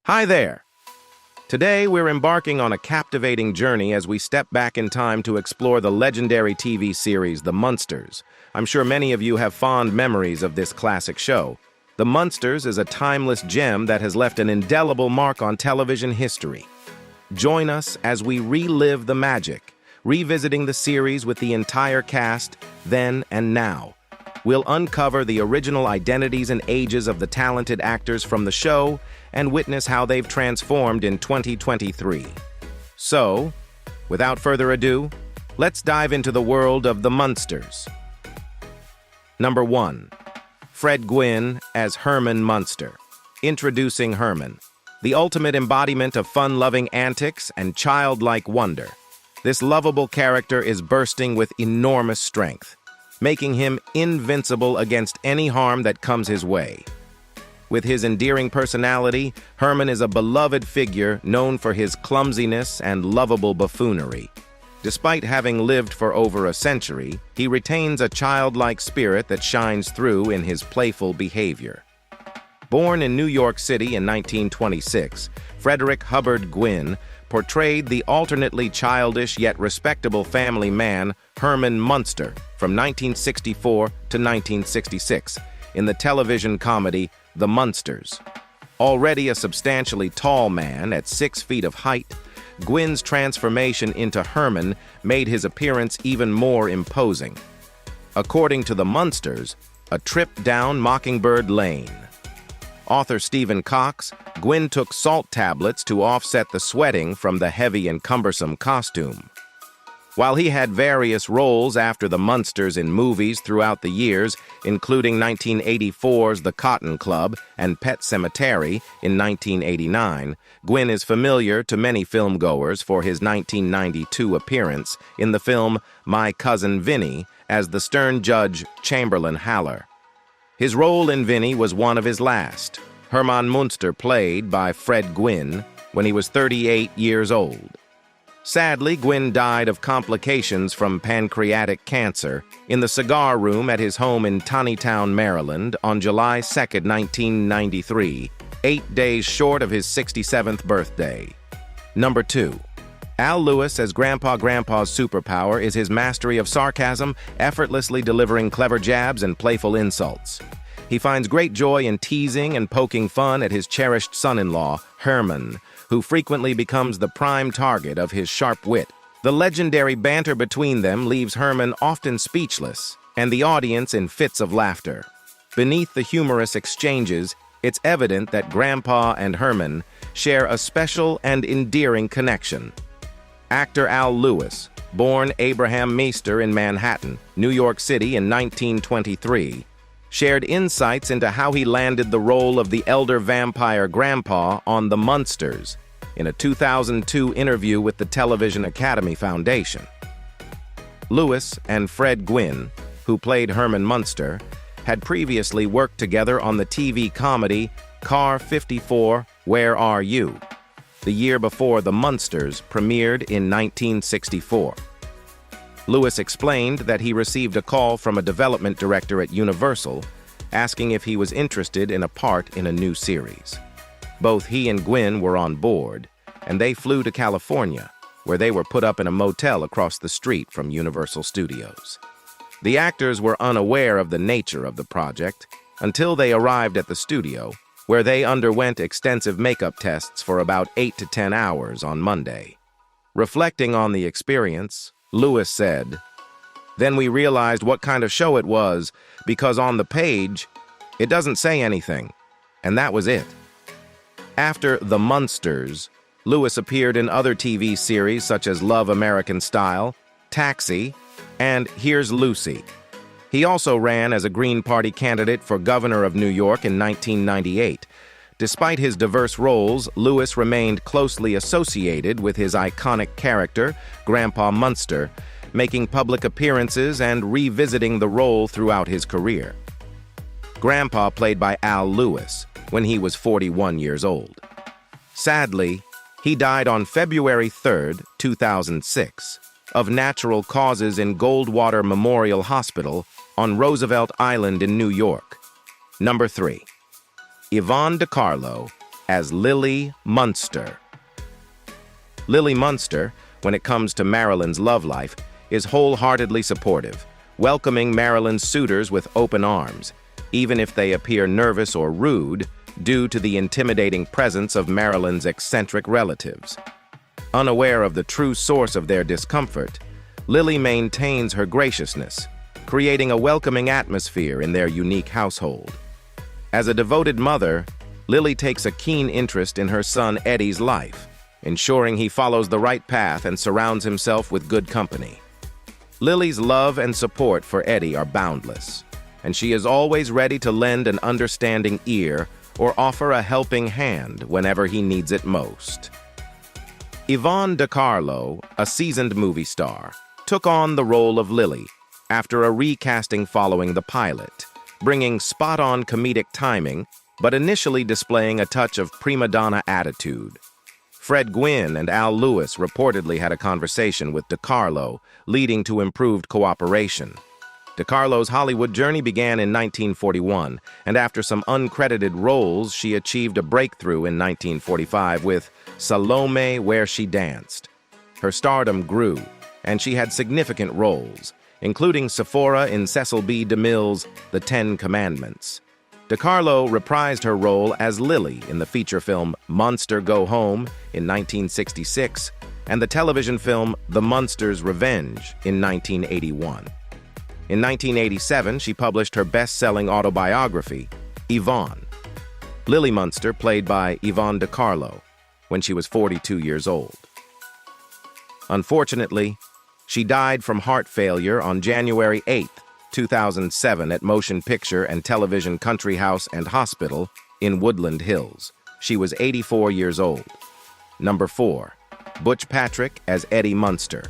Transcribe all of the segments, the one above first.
Hi there! Today we're embarking on a captivating journey as we step back in time to explore the legendary TV series The Munsters. I'm sure many of you have fond memories of this classic show. The Munsters is a timeless gem that has left an indelible mark on television history. Join us as we relive the magic, revisiting the series with the entire cast, then and now. We'll uncover the original identities and ages of the talented actors from the show and witness how they've transformed in 2023. So, without further ado, let's dive into the world of the Munsters. Number 1. Fred Gwynne as Herman Munster. Introducing Herman, the ultimate embodiment of fun-loving antics and childlike wonder. This lovable character is bursting with enormous strength, making him invincible against any harm that comes his way. With his endearing personality, Herman is a beloved figure known for his clumsiness and lovable buffoonery. Despite having lived for over a century, he retains a childlike spirit that shines through in his playful behavior. Born in New York City in 1926, Frederick Hubbard Gwynne portrayed the alternately childish yet respectable family man Herman Munster from 1964 to 1966 in the television comedy The Munsters. Already a substantially tall man at 6 feet of height, Gwynne's transformation into Herman made his appearance even more imposing. According to The Munsters, a trip down Mockingbird Lane. Author Stephen Cox, Gwynne took salt tablets to offset the sweating from the heavy and cumbersome costume. While he had various roles after the Munsters in movies throughout the years, including 1984's The Cotton Club and Pet Sematary in 1989, Gwynne is familiar to many filmgoers for his 1992 appearance in the film My Cousin Vinny as the stern judge Chamberlain Haller. His role in Vinny was one of his last. Herman Munster played by Fred Gwynne when he was 38 years old. Sadly, Gwynne died of complications from pancreatic cancer in the cigar room at his home in Taneytown, Maryland on July 2, 1993, 8 days short of his 67th birthday. Number 2. Al Lewis as Grandpa's superpower is his mastery of sarcasm, effortlessly delivering clever jabs and playful insults. He finds great joy in teasing and poking fun at his cherished son-in-law, Herman, who frequently becomes the prime target of his sharp wit. The legendary banter between them leaves Herman often speechless, and the audience in fits of laughter. Beneath the humorous exchanges, it's evident that Grandpa and Herman share a special and endearing connection. Actor Al Lewis, born Abraham Meester in Manhattan, New York City in 1923, shared insights into how he landed the role of the elder vampire Grandpa on The Munsters in a 2002 interview with the Television Academy Foundation. Lewis and Fred Gwynne, who played Herman Munster, had previously worked together on the TV comedy Car 54, Where Are You?, the year before The Munsters premiered in 1964. Lewis explained that he received a call from a development director at Universal asking if he was interested in a part in a new series. Both he and Gwynne were on board, and they flew to California, where they were put up in a motel across the street from Universal Studios. The actors were unaware of the nature of the project until they arrived at the studio, where they underwent extensive makeup tests for about 8 to 10 hours on Monday. Reflecting on the experience, Lewis said, "Then we realized what kind of show it was, because on the page, it doesn't say anything, and that was it." After The Munsters, Lewis appeared in other TV series such as Love American Style, Taxi, and Here's Lucy. He also ran as a Green Party candidate for governor of New York in 1998. Despite his diverse roles, Lewis remained closely associated with his iconic character, Grandpa Munster, making public appearances and revisiting the role throughout his career. Grandpa played by Al Lewis when he was 41 years old. Sadly, he died on February 3, 2006, of natural causes in Goldwater Memorial Hospital on Roosevelt Island in New York. Number 3. Yvonne DiCarlo as Lily Munster. Lily Munster, when it comes to Marilyn's love life, is wholeheartedly supportive, welcoming Marilyn's suitors with open arms, even if they appear nervous or rude due to the intimidating presence of Marilyn's eccentric relatives. Unaware of the true source of their discomfort, Lily maintains her graciousness, creating a welcoming atmosphere in their unique household. As a devoted mother, Lily takes a keen interest in her son Eddie's life, ensuring he follows the right path and surrounds himself with good company. Lily's love and support for Eddie are boundless, and she is always ready to lend an understanding ear or offer a helping hand whenever he needs it most. Yvonne DiCarlo, a seasoned movie star, took on the role of Lily after a recasting following the pilot, bringing spot-on comedic timing but initially displaying a touch of prima donna attitude. Fred Gwynne and Al Lewis reportedly had a conversation with DiCarlo, leading to improved cooperation. DiCarlo's Hollywood journey began in 1941, and after some uncredited roles, she achieved a breakthrough in 1945 with Salome, Where She Danced. Her stardom grew, and she had significant roles, including Sephora in Cecil B. DeMille's The Ten Commandments. DiCarlo reprised her role as Lily in the feature film Monster Go Home in 1966 and the television film The Munsters' Revenge in 1981. In 1987, she published her best-selling autobiography, Yvonne. Lily Munster, played by Yvonne DiCarlo, when she was 42 years old. Unfortunately, she died from heart failure on January 8, 2007 at Motion Picture and Television Country House and Hospital in Woodland Hills. She was 84 years old. Number 4. Butch Patrick as Eddie Munster.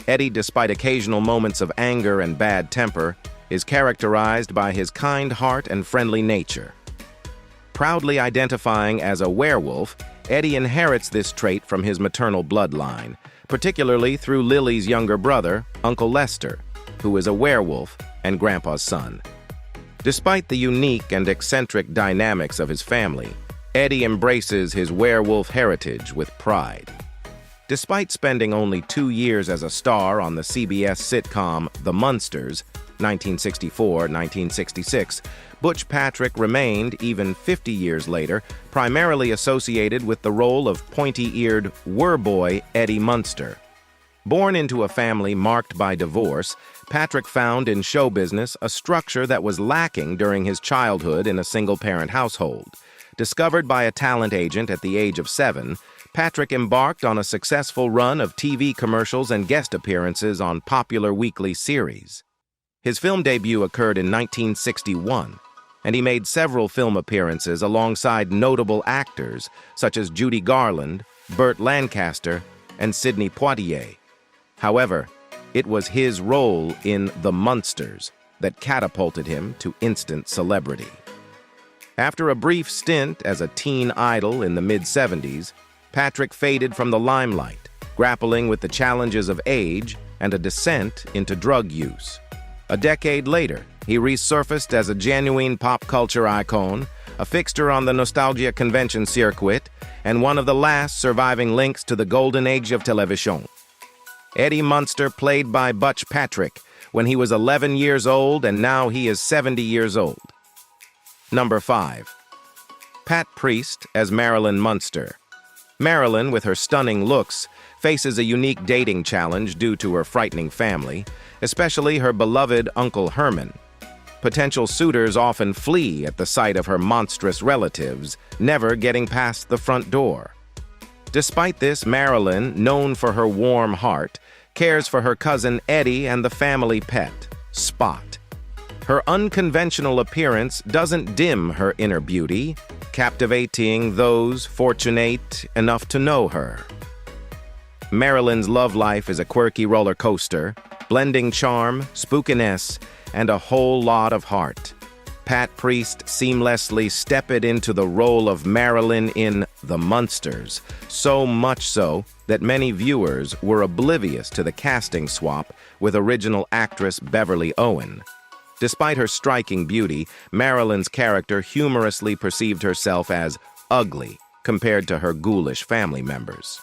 Eddie, despite occasional moments of anger and bad temper, is characterized by his kind heart and friendly nature. Proudly identifying as a werewolf, Eddie inherits this trait from his maternal bloodline, particularly through Lily's younger brother, Uncle Lester, who is a werewolf and Grandpa's son. Despite the unique and eccentric dynamics of his family, Eddie embraces his werewolf heritage with pride. Despite spending only 2 years as a star on the CBS sitcom The Munsters, 1964-1966, Butch Patrick remained, even 50 years later, primarily associated with the role of pointy-eared wereboy Eddie Munster. Born into a family marked by divorce, Patrick found in show business a structure that was lacking during his childhood in a single-parent household. Discovered by a talent agent at the age of 7, Patrick embarked on a successful run of TV commercials and guest appearances on popular weekly series. His film debut occurred in 1961, and he made several film appearances alongside notable actors such as Judy Garland, Burt Lancaster, and Sidney Poitier. However, it was his role in The Munsters that catapulted him to instant celebrity. After a brief stint as a teen idol in the mid-70s, Patrick faded from the limelight, grappling with the challenges of age and a descent into drug use. A decade later, he resurfaced as a genuine pop culture icon, a fixture on the nostalgia convention circuit, and one of the last surviving links to the golden age of television. Eddie Munster, played by Butch Patrick when he was 11 years old, and now he is 70 years old. Number 5. Pat Priest as Marilyn Munster. Marilyn, with her stunning looks, faces a unique dating challenge due to her frightening family, especially her beloved Uncle Herman. Potential suitors often flee at the sight of her monstrous relatives, never getting past the front door. Despite this, Marilyn, known for her warm heart, cares for her cousin Eddie and the family pet, Spot. Her unconventional appearance doesn't dim her inner beauty, captivating those fortunate enough to know her. Marilyn's love life is a quirky roller coaster, blending charm, spookiness, and a whole lot of heart. Pat Priest seamlessly stepped into the role of Marilyn in The Munsters, so much so that many viewers were oblivious to the casting swap with original actress Beverly Owen. Despite her striking beauty, Marilyn's character humorously perceived herself as ugly compared to her ghoulish family members.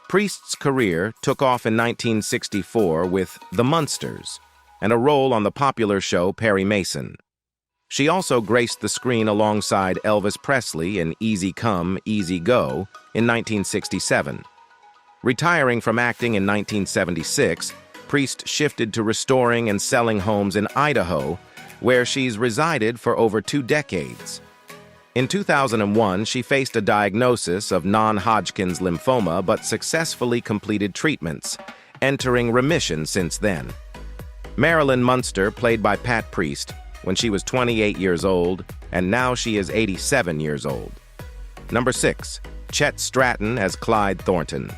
Priest's career took off in 1964 with The Munsters and a role on the popular show Perry Mason. She also graced the screen alongside Elvis Presley in Easy Come, Easy Go in 1967. Retiring from acting in 1976, Priest shifted to restoring and selling homes in Idaho, where she's resided for over 2 decades. In 2001, she faced a diagnosis of non-Hodgkin's lymphoma but successfully completed treatments, entering remission since then. Marilyn Munster, played by Pat Priest, when she was 28 years old, and now she is 87 years old. Number 6. Chet Stratton as Clyde Thornton.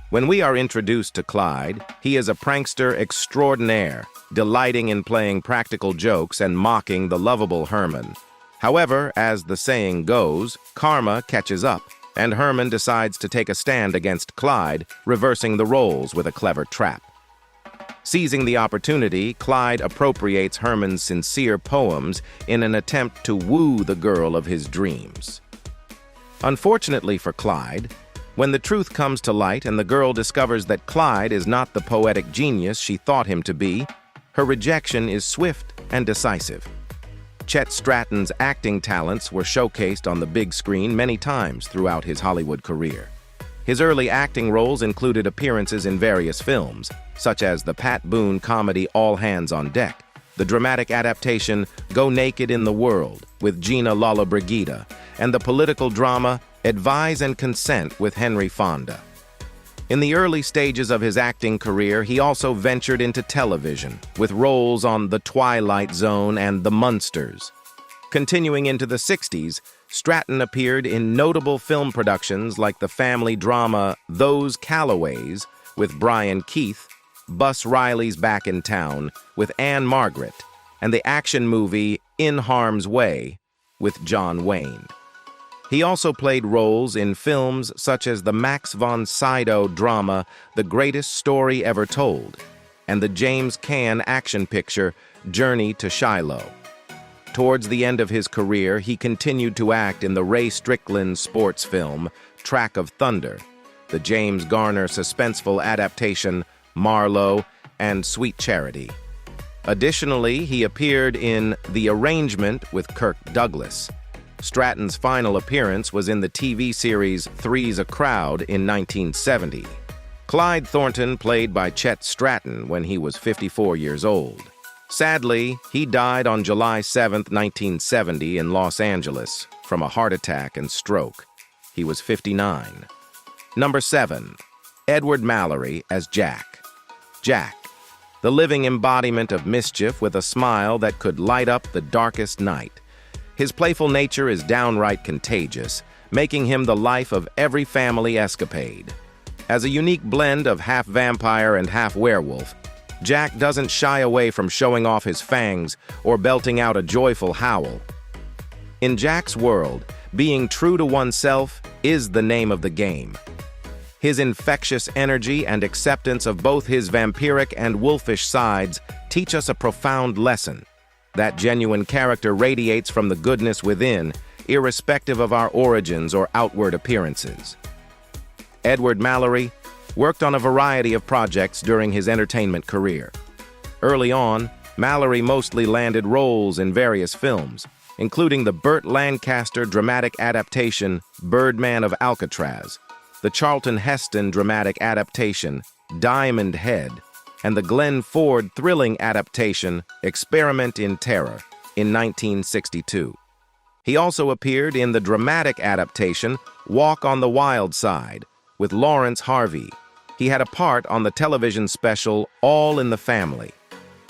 When we are introduced to Clyde, he is a prankster extraordinaire, delighting in playing practical jokes and mocking the lovable Herman. However, as the saying goes, karma catches up, and Herman decides to take a stand against Clyde, reversing the roles with a clever trap. Seizing the opportunity, Clyde appropriates Herman's sincere poems in an attempt to woo the girl of his dreams. Unfortunately for Clyde, when the truth comes to light and the girl discovers that Clyde is not the poetic genius she thought him to be, her rejection is swift and decisive. Chet Stratton's acting talents were showcased on the big screen many times throughout his Hollywood career. His early acting roles included appearances in various films, such as the Pat Boone comedy All Hands on Deck, the dramatic adaptation Go Naked in the World with Gina Lollobrigida, and the political drama Advise and Consent with Henry Fonda. In the early stages of his acting career, he also ventured into television, with roles on The Twilight Zone and The Munsters. Continuing into the 60s, Stratton appeared in notable film productions like the family drama Those Callaways with Brian Keith, Bus Riley's Back in Town with Anne Margaret, and the action movie In Harm's Way with John Wayne. He also played roles in films such as the Max von Sydow drama The Greatest Story Ever Told and the James Caan action picture Journey to Shiloh. Towards the end of his career, he continued to act in the Ray Strickland sports film Track of Thunder, the James Garner suspenseful adaptation Marlowe, and Sweet Charity. Additionally, he appeared in The Arrangement with Kirk Douglas. Stratton's final appearance was in the TV series Three's a Crowd in 1970. Clyde Thornton played by Chet Stratton when he was 54 years old. Sadly, he died on July 7, 1970 in Los Angeles from a heart attack and stroke. He was 59. Number 7. Edward Mallory as Jack. Jack, the living embodiment of mischief with a smile that could light up the darkest night. His playful nature is downright contagious, making him the life of every family escapade. As a unique blend of half vampire and half werewolf, Jack doesn't shy away from showing off his fangs or belting out a joyful howl. In Jack's world, being true to oneself is the name of the game. His infectious energy and acceptance of both his vampiric and wolfish sides teach us a profound lesson. That genuine character radiates from the goodness within, irrespective of our origins or outward appearances. Edward Mallory worked on a variety of projects during his entertainment career. Early on, Mallory mostly landed roles in various films, including the Burt Lancaster dramatic adaptation Birdman of Alcatraz, the Charlton Heston dramatic adaptation Diamond Head, and the Glenn Ford thrilling adaptation Experiment in Terror in 1962. He also appeared in the dramatic adaptation Walk on the Wild Side with Lawrence Harvey. He had a part on the television special All in the Family.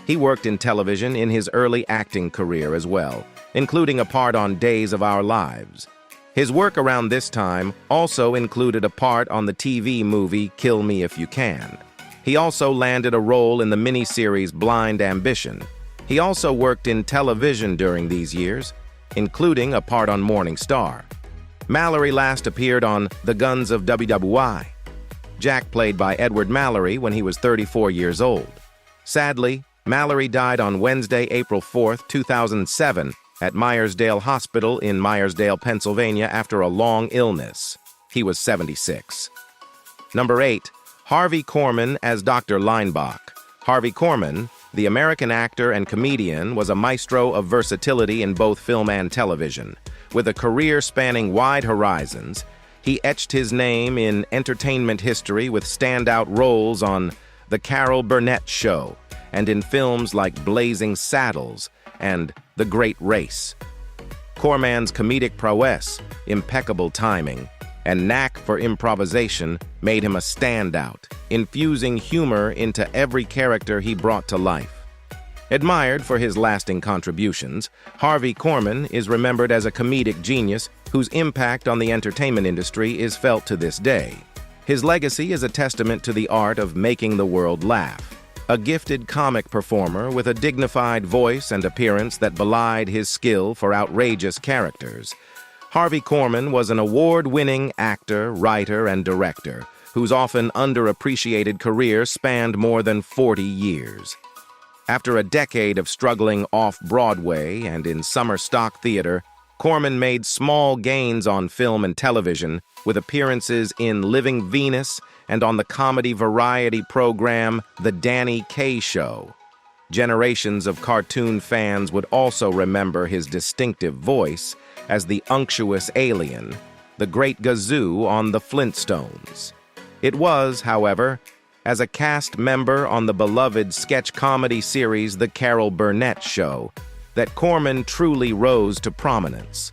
He worked in television in his early acting career as well, including a part on Days of Our Lives. His work around this time also included a part on the TV movie Kill Me If You Can. He also landed a role in the miniseries Blind Ambition. He also worked in television during these years, including a part on Morning Star. Mallory last appeared on The Guns of WWI. Jack played by Edward Mallory when he was 34 years old. Sadly, Mallory died on Wednesday, April 4, 2007, at Myersdale Hospital in Myersdale, Pennsylvania after a long illness. He was 76. Number 8. Harvey Korman as Dr. Leinbach. Harvey Korman, the American actor and comedian, was a maestro of versatility in both film and television. With a career spanning wide horizons, he etched his name in entertainment history with standout roles on The Carol Burnett Show and in films like Blazing Saddles and The Great Race. Korman's comedic prowess, impeccable timing, and knack for improvisation made him a standout, infusing humor into every character he brought to life. Admired for his lasting contributions, Harvey Korman is remembered as a comedic genius whose impact on the entertainment industry is felt to this day. His legacy is a testament to the art of making the world laugh. A gifted comic performer with a dignified voice and appearance that belied his skill for outrageous characters, Harvey Korman was an award-winning actor, writer, and director whose often underappreciated career spanned more than 40 years. After a decade of struggling off-Broadway and in summer stock theater, Korman made small gains on film and television with appearances in Living Venus and on the comedy variety program The Danny Kaye Show. Generations of cartoon fans would also remember his distinctive voice as the unctuous alien, the Great Gazoo on The Flintstones. It was, however, as a cast member on the beloved sketch comedy series The Carol Burnett Show that Korman truly rose to prominence.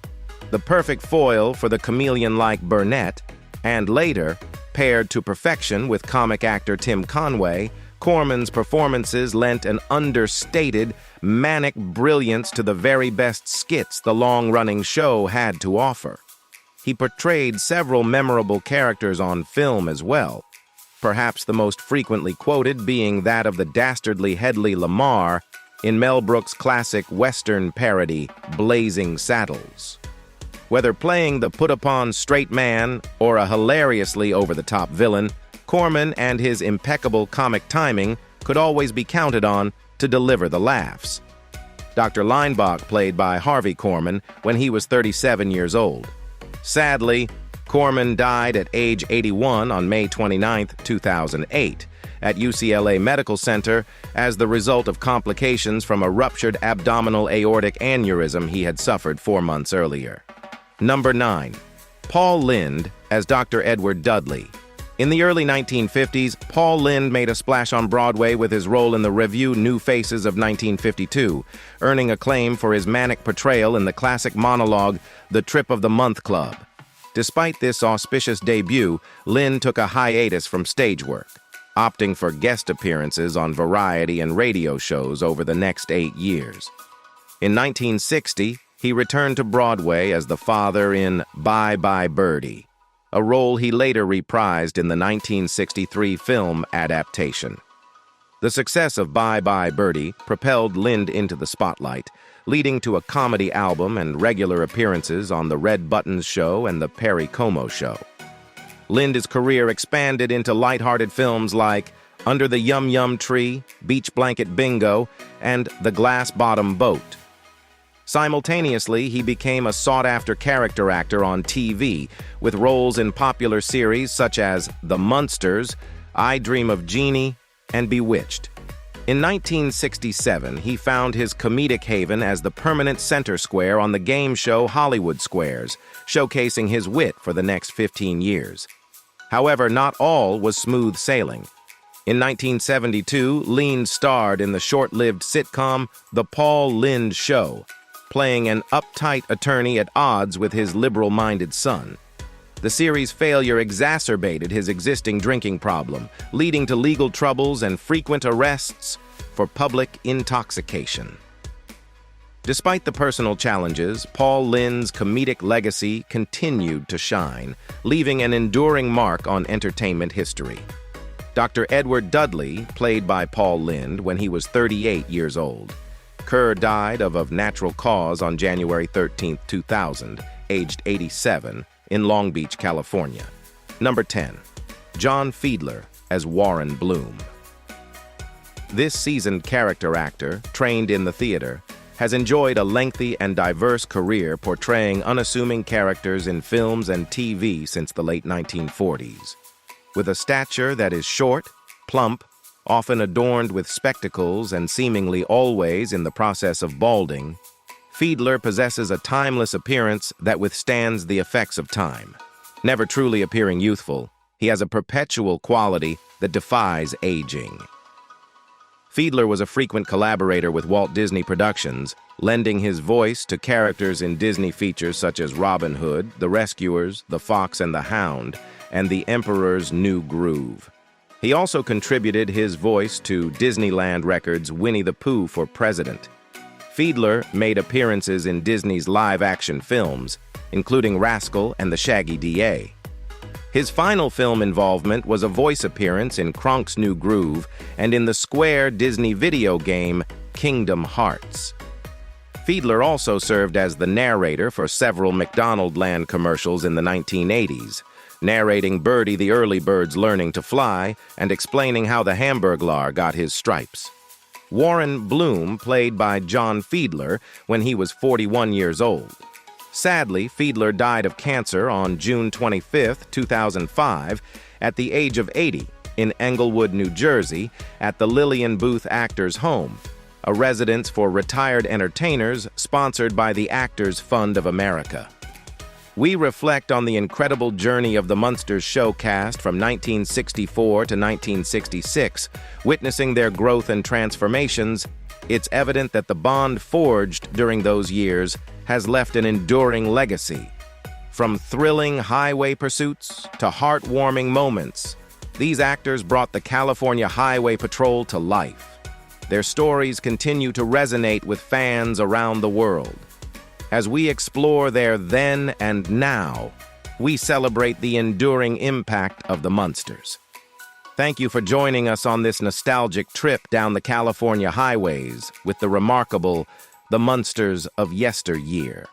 The perfect foil for the chameleon-like Burnett, and later, paired to perfection with comic actor Tim Conway, Korman's performances lent an understated, manic brilliance to the very best skits the long-running show had to offer. He portrayed several memorable characters on film as well, perhaps the most frequently quoted being that of the dastardly Hedley Lamar in Mel Brooks' classic Western parody, Blazing Saddles. Whether playing the put-upon straight man or a hilariously over-the-top villain, Korman and his impeccable comic timing could always be counted on to deliver the laughs. Dr. Leinbach played by Harvey Korman when he was 37 years old. Sadly, Korman died at age 81 on May 29, 2008, at UCLA Medical Center as the result of complications from a ruptured abdominal aortic aneurysm he had suffered 4 months earlier. Number 9. Paul Lynde as Dr. Edward Dudley. In the early 1950s, Paul Lynde made a splash on Broadway with his role in the revue New Faces of 1952, earning acclaim for his manic portrayal in the classic monologue The Trip of the Month Club. Despite this auspicious debut, Lynde took a hiatus from stage work, opting for guest appearances on variety and radio shows over the next 8 years. In 1960, he returned to Broadway as the father in Bye Bye Birdie, a role he later reprised in the 1963 film adaptation. The success of Bye Bye Birdie propelled Lynde into the spotlight, leading to a comedy album and regular appearances on The Red Buttons Show and The Perry Como Show. Lynde's career expanded into lighthearted films like Under the Yum Yum Tree, Beach Blanket Bingo, and The Glass Bottom Boat. Simultaneously, he became a sought-after character actor on TV, with roles in popular series such as The MUNSTERS, I Dream of Jeannie, and Bewitched. In 1967, he found his comedic haven as the permanent center square on the game show Hollywood Squares, showcasing his wit for the next 15 years. However, not all was smooth sailing. In 1972, Lynde starred in the short-lived sitcom The Paul Lynde Show, playing an uptight attorney at odds with his liberal-minded son. The series' failure exacerbated his existing drinking problem, leading to legal troubles and frequent arrests for public intoxication. Despite the personal challenges, Paul Lynde's comedic legacy continued to shine, leaving an enduring mark on entertainment history. Dr. Edward Dudley, played by Paul Lynde when he was 38 years old. Kerr died of natural cause on January 13, 2000, aged 87, in Long Beach, California. Number 10. John Fiedler as Warren Bloom. This seasoned character actor, trained in the theater, has enjoyed a lengthy and diverse career portraying unassuming characters in films and TV since the late 1940s. With a stature that is short, plump, often adorned with spectacles and seemingly always in the process of balding, Fiedler possesses a timeless appearance that withstands the effects of time. Never truly appearing youthful, he has a perpetual quality that defies aging. Fiedler was a frequent collaborator with Walt Disney Productions, lending his voice to characters in Disney features such as Robin Hood, The Rescuers, The Fox and the Hound, and The Emperor's New Groove. He also contributed his voice to Disneyland Records' Winnie the Pooh for President. Fiedler made appearances in Disney's live-action films, including Rascal and The Shaggy DA. His final film involvement was a voice appearance in Kronk's New Groove and in the Square Disney video game Kingdom Hearts. Fiedler also served as the narrator for several McDonaldland commercials in the 1980s, narrating Birdie the Early Bird's learning to fly and explaining how the Hamburglar got his stripes. Warren Bloom played by John Fiedler when he was 41 years old. Sadly, Fiedler died of cancer on June 25, 2005, at the age of 80 in Englewood, New Jersey, at the Lillian Booth Actors Home, a residence for retired entertainers sponsored by the Actors Fund of America. We reflect on the incredible journey of the Munsters show cast from 1964 to 1966, witnessing their growth and transformations. It's evident that the bond forged during those years has left an enduring legacy. From thrilling highway pursuits to heartwarming moments, these actors brought the California Highway Patrol to life. Their stories continue to resonate with fans around the world. As we explore their then and now, we celebrate the enduring impact of the Munsters. Thank you for joining us on this nostalgic trip down the California highways with the remarkable The Munsters of yesteryear.